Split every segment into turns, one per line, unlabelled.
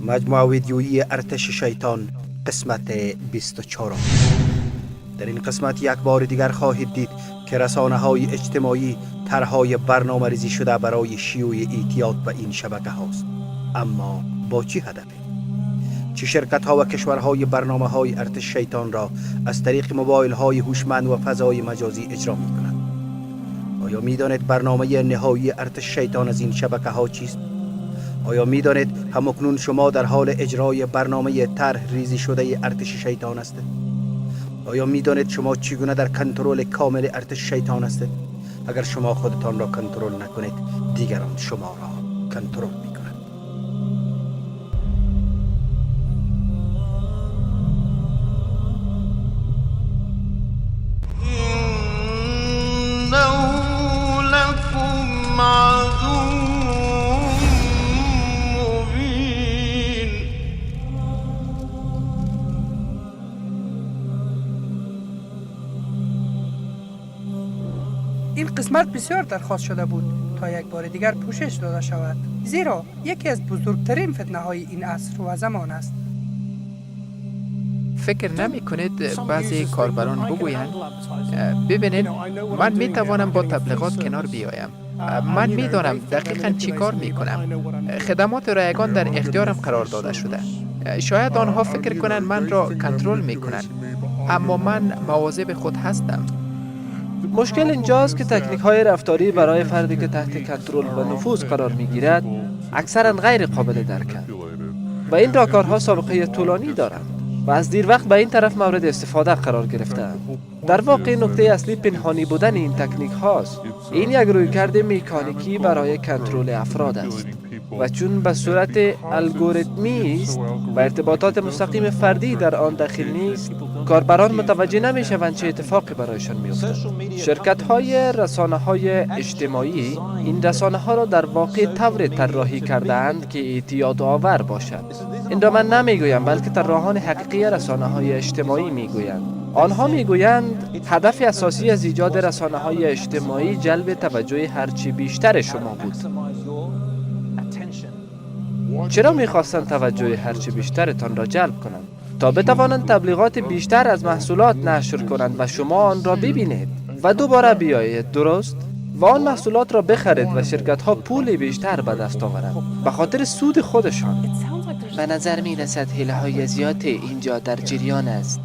مجموعه ویدیویی ارتش شیطان قسمت 24. در این قسمت یک بار دیگر خواهید دید که رسانه‌های اجتماعی طرح‌های برنامه‌ریزی شده برای شیوع اعتیاد به این شبکه هاست. اما با چه هدفی؟ چه شرکت‌ها و کشورهای برنامه‌های ارتش شیطان را از طریق موبایل‌های هوشمند و فضای مجازی اجرا می‌کنند؟ آیا می‌دانید برنامه نهایی ارتش شیطان از این شبکه‌ها چیست؟ آیا می‌دانید همکنون شما در حال اجرای برنامه طرح ریزی شده ارتش شیطان هستید؟ آیا می‌دانید شما چگونه در کنترل کامل ارتش شیطان هستید؟ اگر شما خودتان را کنترل نکنید، دیگران شما را کنترل می‌کنند.
این قسمت بسیار درخواست شده بود تا یک بار دیگر پوشش داده شود، زیرا یکی از بزرگترین فتنه های این عصر و زمان است.
فکر نمی کنید بعضی کاربران بگویند ببینید من می توانم با تبلیغات کنار بیایم، من می دانم دقیقاً چی کار می کنم، خدمات رایگان در اختیارم قرار داده شده. شاید آنها فکر کنند من را کنترل می کنند، اما من مواظب خود هستم.
مشکل اینجاست که تکنیک‌های رفتاری برای فردی که تحت کنترل و نفوذ قرار می‌گیرد اکثراً غیر قابل درک‌اند و این راهکارها سابقه طولانی دارند و از دیر وقت به این طرف مورد استفاده قرار گرفته‌اند. در واقع نکته اصلی پنهانی بودن این تکنیک هاست. این یک رویکرد مکانیکی برای کنترل افراد است و چون به صورت الگوریتمی است و ارتباطات مستقیم فردی در آن داخل نیست، کاربران متوجه نمی‌شوند چه اتفاقی برایشان می‌افتد. شرکت‌های رسانه‌های اجتماعی این رسانه‌ها را در واقع طوری طراحی کرده‌اند که اعتیاد آور باشد. این را من نمی‌گویم، بلکه طراحان حقیقی رسانه‌های اجتماعی می‌گویند. آنها می‌گویند هدف اساسی از ایجاد رسانه‌های اجتماعی جلب توجه هرچی بیشتر شما بود. چرا می‌خواستند توجه هرچی بیشترتان را جلب کنند؟ تا بتوانند تبلیغات بیشتر از محصولات نشر کنند و شما آن را ببینید و دوباره بیایید، درست؟ و آن محصولات را بخرید و شرکت‌ها پول بیشتر به دست آورند به خاطر سود خودشان.
به نظر می‌رسد حیله‌های زیاد اینجا در جریان است.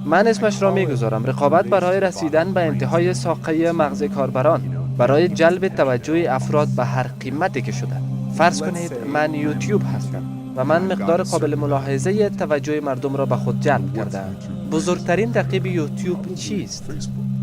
من اسمش را می‌گذارم رقابت برای رسیدن به انتهای ساقه مغز کاربران، برای جلب توجه افراد به هر قیمتی که شده. فرض کنید من یوتیوب هستم و من مقدار قابل ملاحظه توجه مردم را به خود جلب کردم. بزرگترین رقیب یوتیوب چیست؟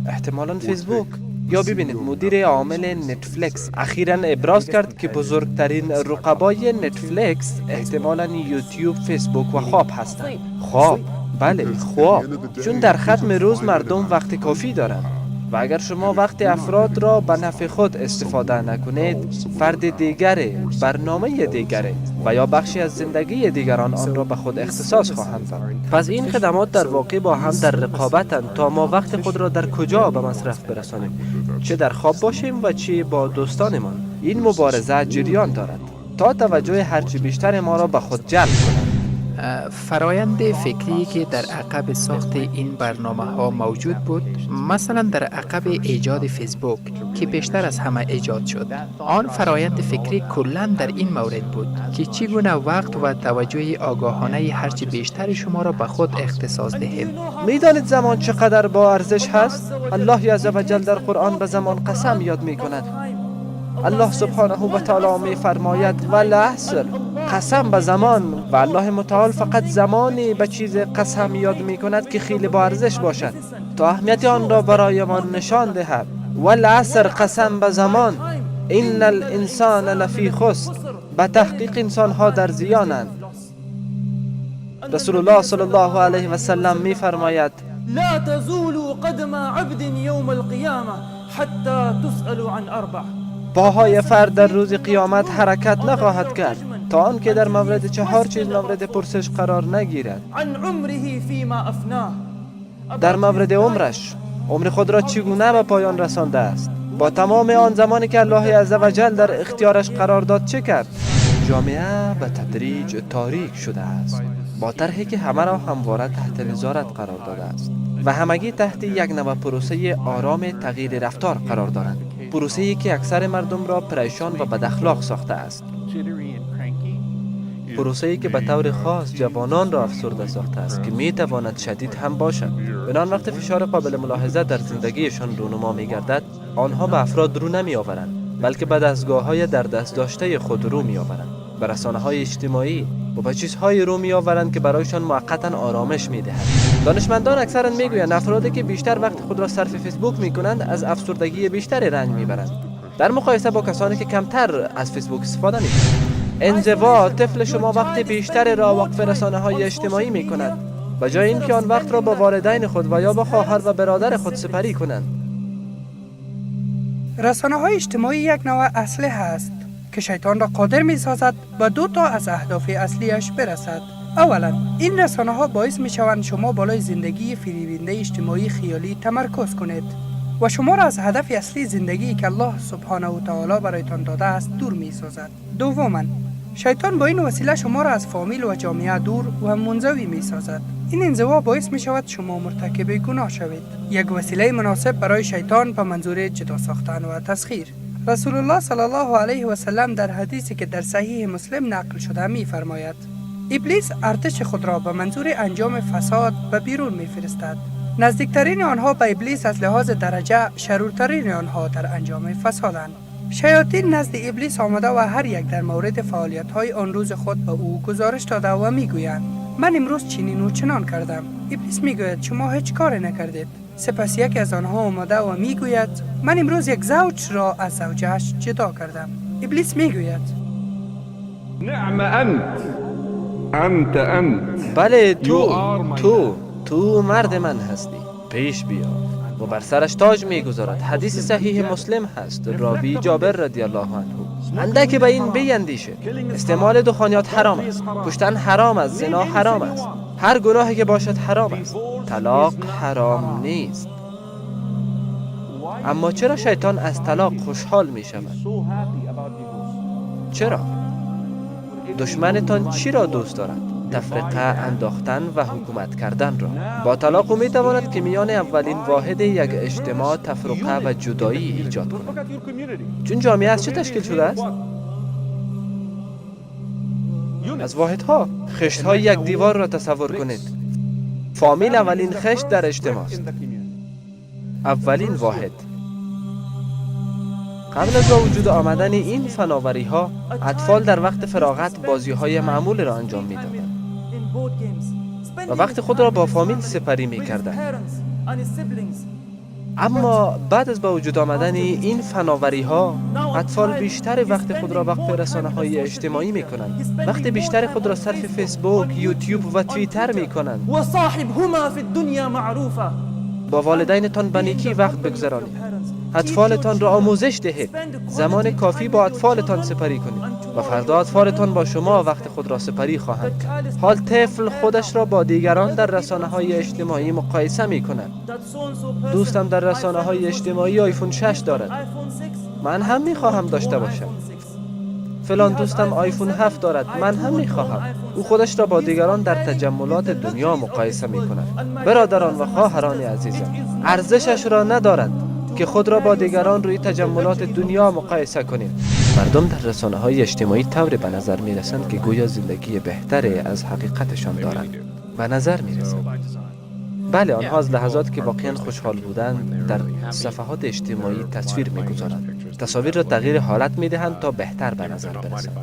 احتمالاً فیسبوک. یا ببینید مدیر عامل نتفلیکس اخیراً ابراز کرد که بزرگترین رقبای نتفلیکس احتمالاً یوتیوب، فیسبوک و خواب هستند. خواب؟ بله، خواب. چون در ختم روز مردم وقت کافی دارند و اگر شما وقت افراد را به نفع خود استفاده نکنید، فرد دیگری، برنامه دیگری و یا بخشی از زندگی دیگران آن را به خود اختصاص خواهند داد. پس این خدمات در واقع با هم در رقابتند تا ما وقت خود را در کجا به مصرف برسانیم، چه در خواب باشیم و چه با دوستانمان. این مبارزه جریان دارد تا توجه هرچی بیشتر ما را به خود جلب کند.
فرایند فکری که در عقب ساخت این برنامه ها موجود بود، مثلا در عقب ایجاد فیسبوک که بیشتر از همه ایجاد شد، آن فرایند فکری کلاً در این مورد بود که چگونه وقت و توجه آگاهانه هرچی بیشتر شما را به خود اختصاص دهیم.
میدانید زمان چقدر با ارزش هست؟ الله عزوجل در قرآن به زمان قسم یاد می کند. الله سبحانه و تعالی می فرماید والعصر، قسم به زمان، و الله متعال فقط زمانی به چیز قسم یاد می کند که خیلی با ارزش باشد تا اهمیت آن را برای ما نشان دهد. والعصر، قسم به زمان، ان الانسان لفی خسر، به تحقیق انسان ها در زیانند. رسول الله صلی الله علیه و سلم می فرماید
لا تزول قدم عبد یوم القیامه حتی تسأل عن اربع.
پاهای فرد در روز قیامت حرکت نخواهد کرد تا آنکه در مورد 4 چیز مورد پرسش قرار نگیرد.
عن عمره فيما افناه،
در مورد عمرش، عمر خود را چگونه به پایان رسانده است، با تمام آن زمانی که الله عزوجل در اختیارش قرار داد چه کرد. جامعه به تدریج تاریک شده است، با طرحی که همه را همواره تحت نظارت قرار داده است و همگی تحت یک نوع پروسه آرام تغییر رفتار قرار دارند. پروسه‌ای که اکثر مردم را پریشان و بد اخلاق ساخته است. پروسه‌ای که به طور خاص جوانان را افسرده ساخته است که می تواند شدید هم باشد. بنان وقت فشار قابل ملاحظه در زندگیشان رونما می گردد، آنها به افراد رو نمی آورند، بلکه به دستگاه‌های در دست داشته خود رو می آورند، به رسانه‌های اجتماعی و به چیزهای رو می آورند که برایشان موقتا آرامش می دهد. دانشمندان اکثرا می گویند افرادی که بیشتر وقت خود را صرف فیسبوک می کنند از افسردگی بیشتری رنج می برند، در مقایسه با کسانی که کمتر از فیسبوک استفاده می کنند. انزوا، طفل شما وقت بیشتر را وقف رسانه‌های اجتماعی می کند، به جای اینکه آن وقت را با والدین خود و یا با خواهر و برادر خود سپری کنند.
رسانه‌های اجتماعی یک نوع اسلحه است که شیطان را قادر می‌سازد به دو تا از اهداف اصلیش برسد. اولا، این رسانه‌ها باعث می‌شوند شما بالای زندگی فریبنده اجتماعی خیالی تمرکز کنید و شما را از هدف اصلی زندگی که الله سبحانه و تعالی برایتان داده است دور می‌سازد. دوما، شیطان با این وسیله شما را از فامیل و جامعه دور و منزوی می‌سازد. این انزوا باعث می‌شود شما مرتکب گناه شوید. یک وسیله مناسب برای شیطان به منظور جدا ساختن و تسخیر. رسول الله صلی الله علیه و سلم در حدیثی که در صحیح مسلم نقل شده می‌فرماید: ابلیس ارتش خود را به منظور انجام فساد به بیرون می‌فرستد. نزدیکترین آنها به ابلیس از لحاظ درجه شرورترین آنها در انجام فسادند. شیاطین نزد ابلیس آمده و هر یک در مورد فعالیت‌های آن روز خود به او گزارش داده و می‌گویند: من امروز چنین و چنان کردم. ابلیس می‌گوید شما هیچ کاری نکردید. سپس یکی از آنها آمده و می‌گوید من امروز یک زوج را از زوجه‌اش جدا کردم. ابلیس می‌گوید
نعم انت
بله تو مرد من هستی، پیش بیا. و بر سرش تاج می‌گذارد. حدیث صحیح مسلم هست، راوی جابر رضی الله عنه: اندکی به این بیندیشه، استعمال دخانیات حرام است، کشتن حرام است، زنا حرام است، هر گناهی که باشد حرام است، طلاق حرام نیست. اما چرا شیطان از طلاق خوشحال می شود؟ چرا؟ دشمنتان چی را دوست دارد؟ تفرقه انداختن و حکومت کردن را. با طلاق می تواند که میان اولین واحد یک اجتماع تفرقه و جدایی ایجاد کند. چون جامعه از چه تشکیل شده است؟ از واحدها. خشت‌های یک دیوار را تصور کنید. فامیل اولین خشت در اجتماع است. اولین واحد. قبل از با وجود آمدن این فناوری‌ها، اطفال در وقت فراغت بازی‌های معمول را انجام می‌دادند و وقت خود را با فامیل سپری می‌کردند. اما بعد از با وجود آمدن این فناوری‌ها، اطفال بیشتر وقت خود را وقف رسانه‌های اجتماعی می‌کنند. وقت بیشتر خود را صرف فیسبوک، یوتیوب و توییتر می‌کنند.
وصاحبهما في الدنيا معروفا.
با والدینتان به نیکی وقت بگذرانید. اطفالتان را آموزش دهید. زمان کافی با اطفالتان سپری کنید و فردا اطفالتان با شما وقت خود را سپری خواهند کرد. حال طفل خودش را با دیگران در رسانه‌های اجتماعی مقایسه می‌کند. دوستم در رسانه‌های اجتماعی آیفون 6 دارد، من هم می‌خواهم داشته باشم. فلان دوستم آیفون 7 دارد، من هم می‌خواهم. او خودش را با دیگران در تجملات دنیا مقایسه می‌کند. برادران و خواهران عزیزم، ارزشش را ندارد که خود را با دیگران روی تجملات دنیا مقایسه کنیم. مردم در رسانه‌های اجتماعی طوری به نظر می‌رسند که گویا زندگی بهتری از حقیقتشان دارند. به نظر می‌رسند. بله، آنها از لحظاتی که واقعا خوشحال بودند در صفحات اجتماعی تصویر می‌گذارند. تصاویر را تغییر حالت می‌دهند تا بهتر به نظر برسند.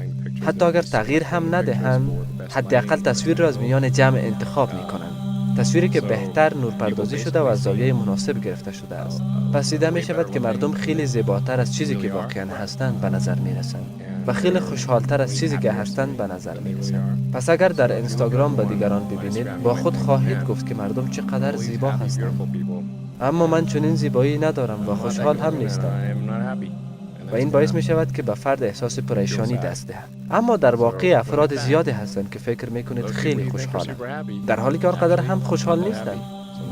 حتی اگر تغییر هم ندهند، حداقل تصویر را از میان جمع انتخاب می‌کنند. تصویری که بهتر نورپردازی شده و از زاویه مناسب گرفته شده است. پس دیده می شود که مردم خیلی زیباتر از چیزی که واقعا هستند به نظر می رسند و خیلی خوشحالتر از چیزی که هستند به نظر می رسند. پس اگر در اینستاگرام به دیگران ببینید، با خود خواهید گفت که مردم چقدر زیبا هستند. اما من چنین زیبایی ندارم و خوشحال هم نیستم. و این باعث می شود که به فرد احساس پریشانی دست دهد. اما در واقع افراد زیادی هستند که فکر می کنید خیلی خوشحالند، در حالی که آنقدر هم خوشحال نیستند.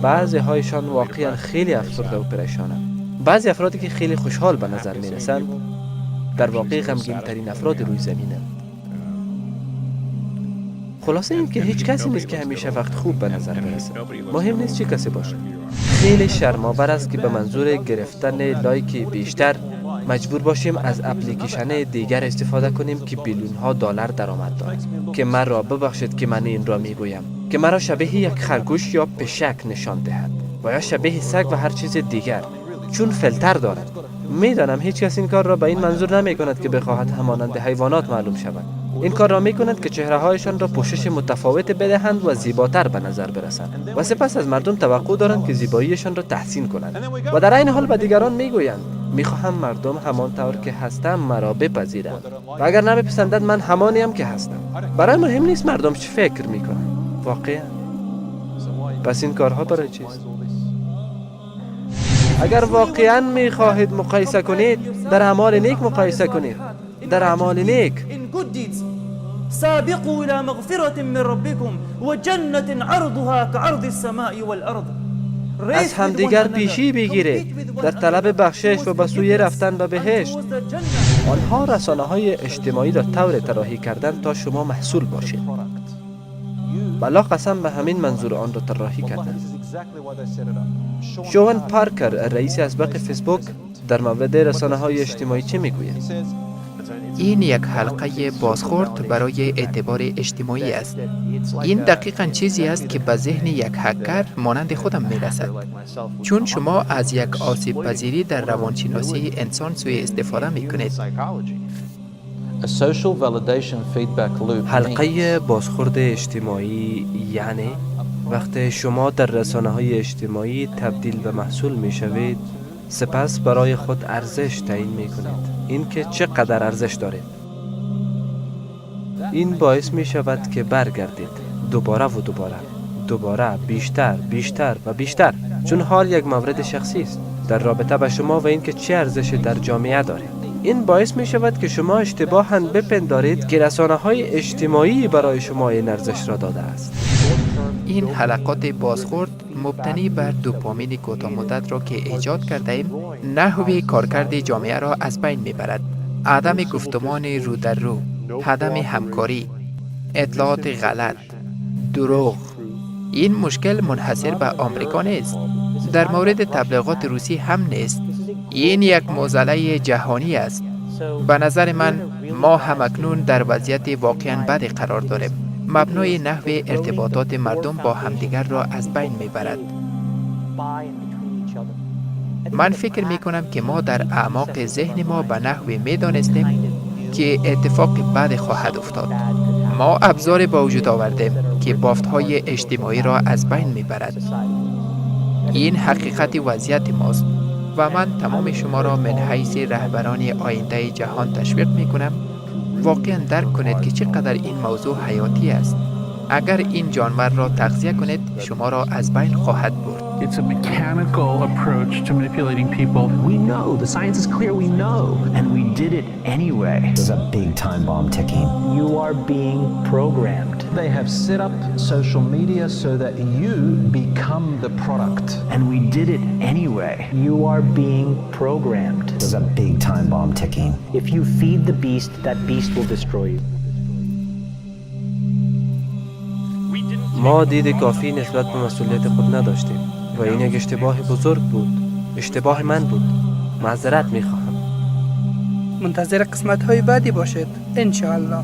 بعضی هایشان واقعا خیلی افسرده و پریشانند. بعضی افرادی که خیلی خوشحال به نظر می رسند، در واقع غمگین ترین افراد روی زمینند. خلاصه این که هیچ کسی نیست که همیشه وقت خوب به نظر برسه. مهم نیست چی کسی باشه. خیلی شرم‌آور است که به منظور گرفتن لایک بیشتر مجبور باشیم از اپلیکیشن دیگر استفاده کنیم که بیلیون ها دلار درآمد دارد. که مرا ببخشید که من این را میگویم، که مرا شبیه یک خرگوش یا پشک نشان دهد و یا شبیه سگ و هر چیز دیگر، چون فیلتر دارد. میدانم هیچ کس این کار را به این منظور نمی کند که بخواهد همانند حیوانات معلوم شود. این کار را می کند که چهره هایشان را پوشش متفاوت بدهند و زیباتر به نظر برسند و سپس از مردم توقع دارند که زیباییشان را تحسین کنند و در این حال به دیگران میگویند میخواهم مردم همان طور که هستم مرا بپذیرند و اگر نمیپسندند من همانیم که هستم. برای مهم نیست مردم چه فکر میکنند. واقعا پس این کارها برای چیست؟ اگر واقعا میخواهید مقایسه کنید، در اعمال نیک مقایسه کنید. در اعمال نیک.
In good deeds. سابقوا إلى مغفرة من ربكم وجنة عرضها كعرض السماء والأرض.
از همدیگر پیشی بگیرید در طلب بخشش و به سوی رفتن به بهشت. آنها رسانه‌های اجتماعی را طور طراحی کردند تا شما محصول باشید. بلا قسم به همین منظور آن را طراحی کردند. شون پارکر رئیس اسبق فیسبوک در مورد رسانه‌های اجتماعی چه میگوید؟
این یک حلقه بازخورد برای اعتبار اجتماعی است. این دقیقاً چیزی است که به ذهن یک هکر مانند خودم میرسد. چون شما از یک آسیب پذیری در روانشناسی انسان سوء استفاده میکنید.
حلقه بازخورد اجتماعی یعنی وقتی شما در رسانه‌های اجتماعی تبدیل به محصول میشوید، سپس برای خود ارزش تعیین میکنید. این که چقدر ارزش دارید. این باعث می شود که برگردید دوباره و دوباره بیشتر و بیشتر، چون حال یک مورد شخصی است در رابطه با شما و اینکه چه ارزشی در جامعه دارید. این باعث می شود که شما اشتباهاً بپندارید که رسانه‌های اجتماعی برای شما این ارزش را داده است.
این حلقات بازخورد مبتنی بر دوپامین کوتاه مدت را که ایجاد کرده ایم، نحوه کارکرد جامعه را از بین میبرد. عدم گفتمان رو در رو، عدم همکاری، اطلاعات غلط، دروغ. این مشکل منحصر به آمریکا نیست. در مورد تبلیغات روسی هم نیست. این یک معضله جهانی است. به نظر من ما همکنون در وضعیت واقعاً بدی قرار داریم. مبنای نحوه ارتباطات مردم با همدیگر را از بین میبرد. من فکر میکنم که ما در اعماق ذهن ما به نحوی میدانستیم که اتفاق بد خواهد افتاد. ما ابزار با وجود آوردیم که بافتهای اجتماعی را از بین میبرد. این حقیقت وضعیت ماست و من تمام شما را من حیث رهبران آینده جهان تشویق میکنم واقعا درک کنید که چقدر این موضوع حیاتی است. اگر این جانور را تغذیه کنید شما را از بین خواهد برد.
It's a mechanical approach to manipulating people. We know, the science is clear, we know, and we did it anyway.
There's a big time bomb ticking.
You are being programmed.
They have set up social media so that you become the product.
And we did it anyway.
You are being programmed.
There's a big time bomb ticking.
If you feed the beast, that beast will destroy you.
ما دید کافی نسبت به مسئولیت خود نداشتیم و این یک اشتباه بزرگ بود. اشتباه من بود. معذرت میخواهم.
منتظر قسمت های بعدی باشید انشاءالله.